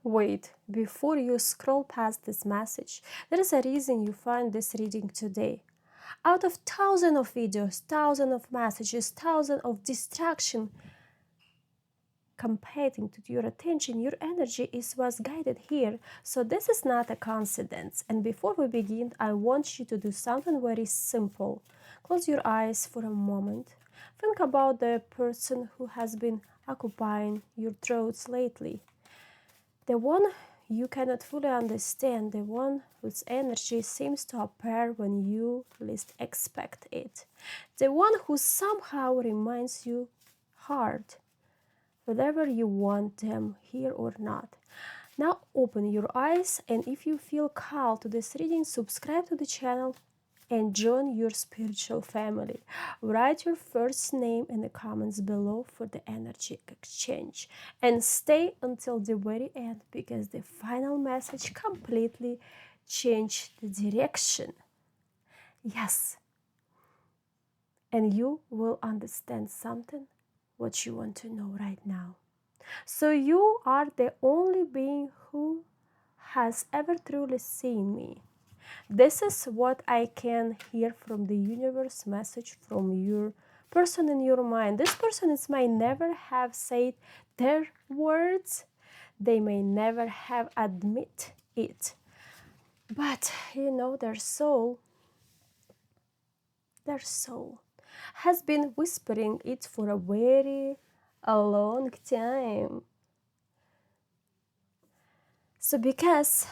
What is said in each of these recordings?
Wait, before you scroll past this message, there is a reason you find this reading today. Out of thousands of videos, thousands of messages, thousands of distractions competing to your attention, your energy was guided here. So this is not a coincidence. And before we begin, I want you to do something very simple. Close your eyes for a moment. Think about the person who has been occupying your thoughts lately. The one you cannot fully understand, the one whose energy seems to appear when you least expect it. The one who somehow reminds you hard, whether you want them here or not. Now open your eyes, and if you feel called to this reading, subscribe to the channel and join your spiritual family. Write your first name in the comments below for the energy exchange. And stay until the very end, because the final message completely changed the direction. Yes. And you will understand something what you want to know right now. So you are the only being who has ever truly seen me. This is what I can hear from the universe message from your person in your mind. This person may never have said their words. They may never have admit it. But you know, their soul has been whispering it for a long time. So because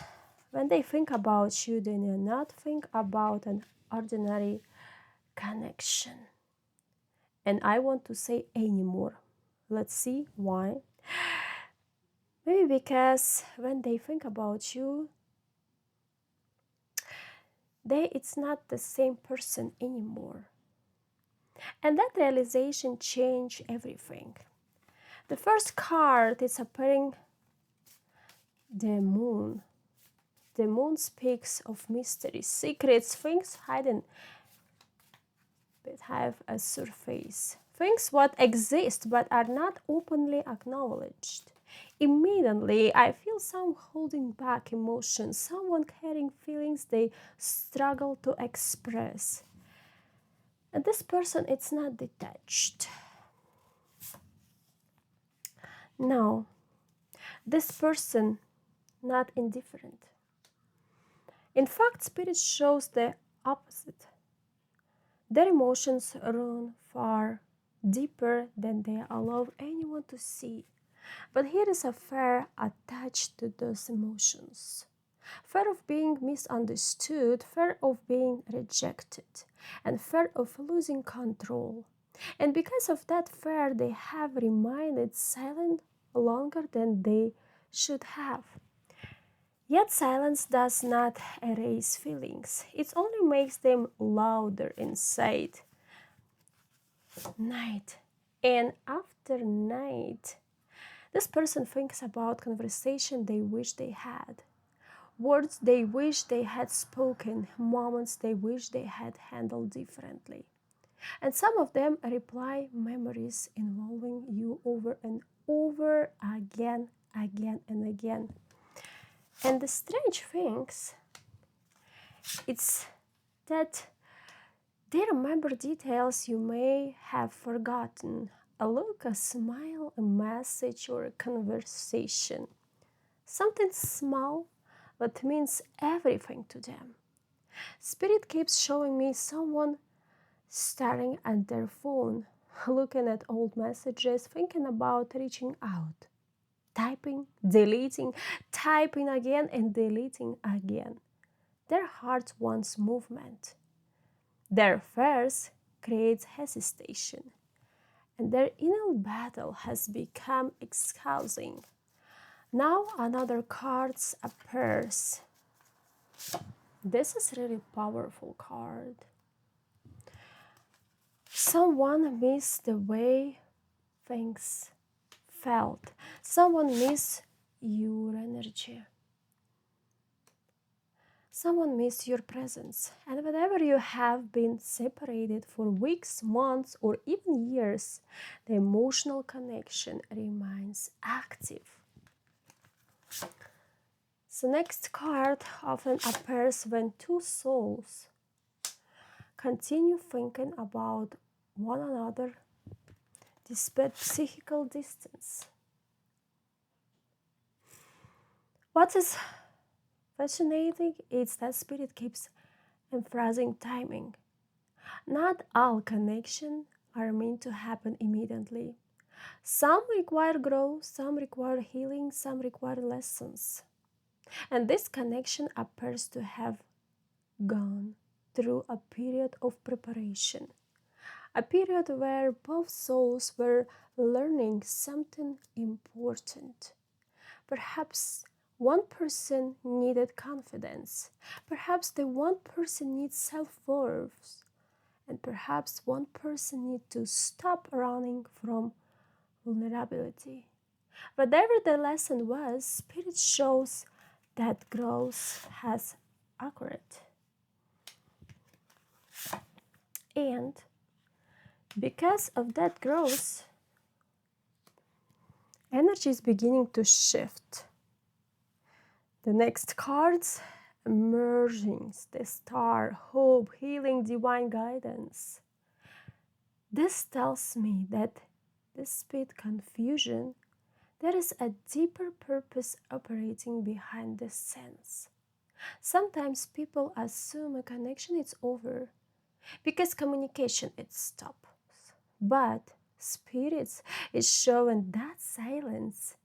when they think about you, they do not think about an ordinary connection. And I want to say anymore. Let's see why. Maybe because when they think about you, it's not the same person anymore. And that realization changed everything. The first card is appearing the moon. The moon speaks of mysteries, secrets, things hidden that have a surface. Things what exist but are not openly acknowledged. Immediately, I feel some holding back emotions, someone carrying feelings they struggle to express. And this person, it's not detached. No, this person, not indifferent. In fact, Spirit shows the opposite. Their emotions run far deeper than they allow anyone to see. But here is a fear attached to those emotions. Fear of being misunderstood, fear of being rejected, and fear of losing control. And because of that fear, they have remained silent longer than they should have. Yet silence does not erase feelings. It only makes them louder inside. Night. And after night, this person thinks about conversation they wish they had. Words they wish they had spoken. Moments they wish they had handled differently. And some of them reply memories involving you over and over again and again. And the strange things, it's that they remember details you may have forgotten. A look, a smile, a message, or a conversation. Something small, but means everything to them. Spirit keeps showing me someone staring at their phone, looking at old messages, thinking about reaching out. Typing, deleting, typing again and deleting again. Their heart wants movement. Their fears create hesitation. And their inner battle has become exhausting. Now another card appears. This is really powerful card. Someone missed the way things felt. Someone missed your energy. Someone missed your presence. And whenever you have been separated for weeks, months, or even years, the emotional connection remains active. The next card often appears when two souls continue thinking about one another despite psychical distance. What is fascinating is that spirit keeps emphasizing timing. Not all connections are meant to happen immediately. Some require growth, some require healing, some require lessons. And this connection appears to have gone through a period of preparation, a period where both souls were learning something important. Perhaps one person needed confidence, perhaps the one person needs self-worth, and perhaps one person needs to stop running from vulnerability. Whatever the lesson was, Spirit shows that growth has occurred. And because of that growth, energy is beginning to shift. The next cards emerging, the star, hope, healing, divine guidance. This tells me that despite confusion, there is a deeper purpose operating behind the scenes. Sometimes people assume a connection is over because communication is stopped. But spirits is showing that silence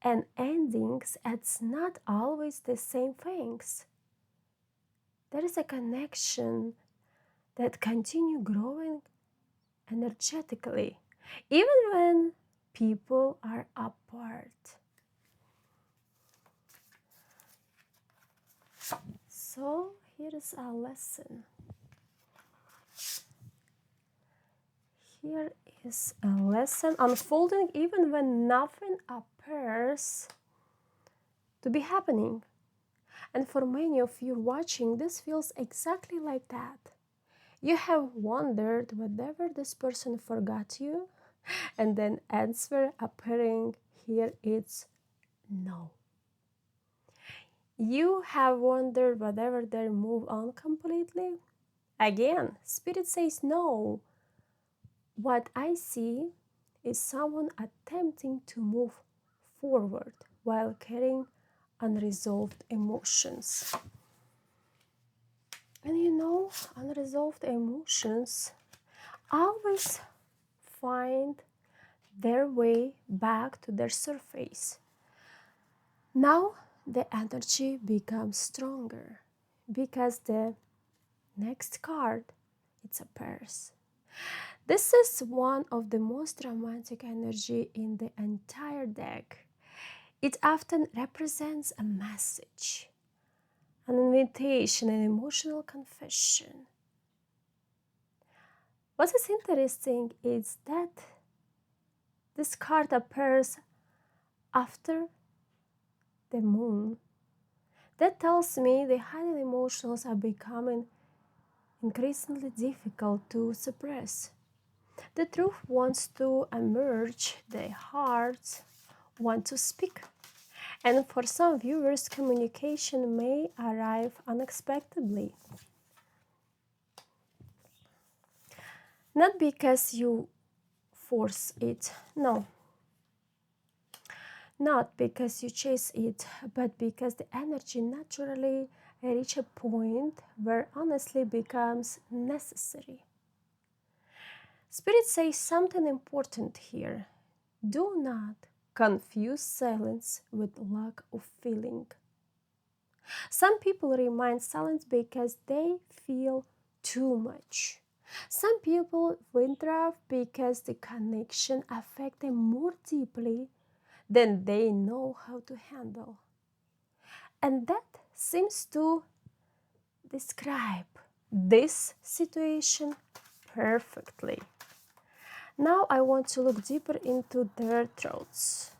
and endings, it's not always the same things. There is a connection that continue growing energetically, even when people are apart. So here is our lesson. Here is a lesson unfolding even when nothing appears to be happening. And for many of you watching, this feels exactly like that. You have wondered whether this person forgot you, and then answer appearing here is no. You have wondered whether they move on completely. Again, Spirit says no. What I see is someone attempting to move forward while carrying unresolved emotions. And you know, unresolved emotions always find their way back to their surface. Now the energy becomes stronger because the next card, it's a purse. This is one of the most romantic energy in the entire deck. It often represents a message, an invitation, an emotional confession. What is interesting is that this card appears after the moon. That tells me the hidden emotions are becoming increasingly difficult to suppress. The truth wants to emerge, the hearts want to speak. And for some viewers, communication may arrive unexpectedly. Not because you force it, no. Not because you chase it, but because the energy naturally reaches a point where honestly becomes necessary. Spirit says something important here. Do not confuse silence with lack of feeling. Some people remain silent because they feel too much. Some people withdraw because the connection affects them more deeply than they know how to handle. And that seems to describe this situation perfectly. Now I want to look deeper into their throats.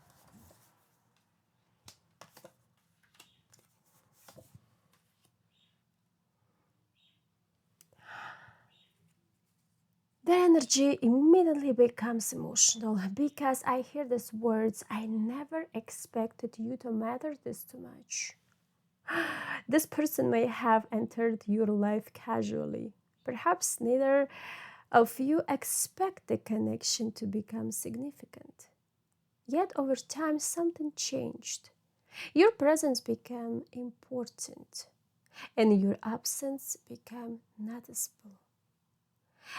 Their energy immediately becomes emotional because I hear these words: I never expected you to matter this too much. This person may have entered your life casually. Perhaps neither of you expect the connection to become significant. Yet over time, something changed. Your presence became important, and your absence became noticeable.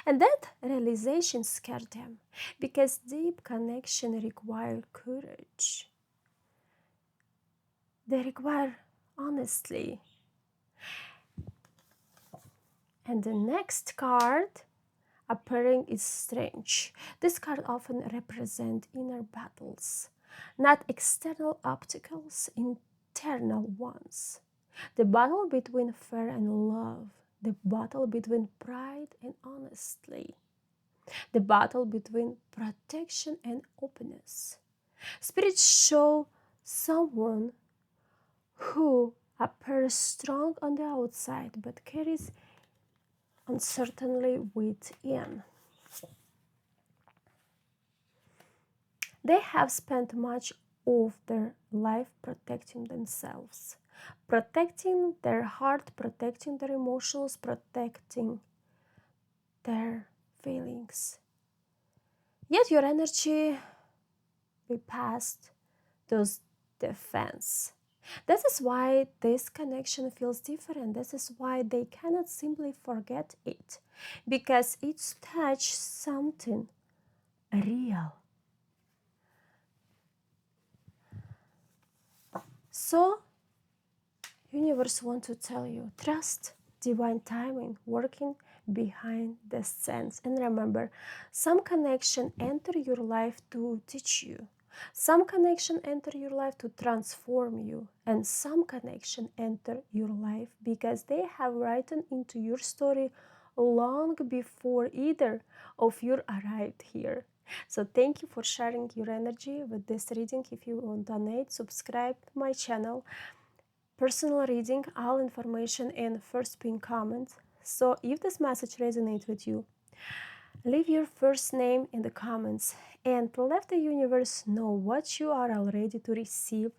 And that realization scared them because deep connection require courage. They require honesty. And the next card appearing is strange. This card often represents inner battles, not external obstacles, internal ones. The battle between fear and love, the battle between pride and honesty, the battle between protection and openness. Spirits show someone who appears strong on the outside but carries uncertainty within. They have spent much of their life protecting themselves, protecting their heart, protecting their emotions, protecting their feelings. Yet your energy bypassed those defense. This is why this connection feels different. This is why they cannot simply forget it, because it's touched something real. So, universe want to tell you, trust divine timing working behind the scenes. And remember, some connection enter your life to teach you. Some connection enter your life to transform you, and some connection enter your life because they have written into your story long before either of you arrived here. So thank you for sharing your energy with this reading. If you want to donate, subscribe to my channel. Personal reading, all information in first pinned comment. So if this message resonates with you, leave your first name in the comments and let the universe know what you are all ready to receive,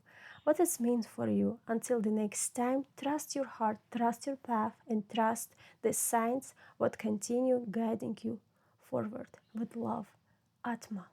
what is meant for you. Until the next time, trust your heart, trust your path, and trust the signs what continue guiding you forward. With love, Atma.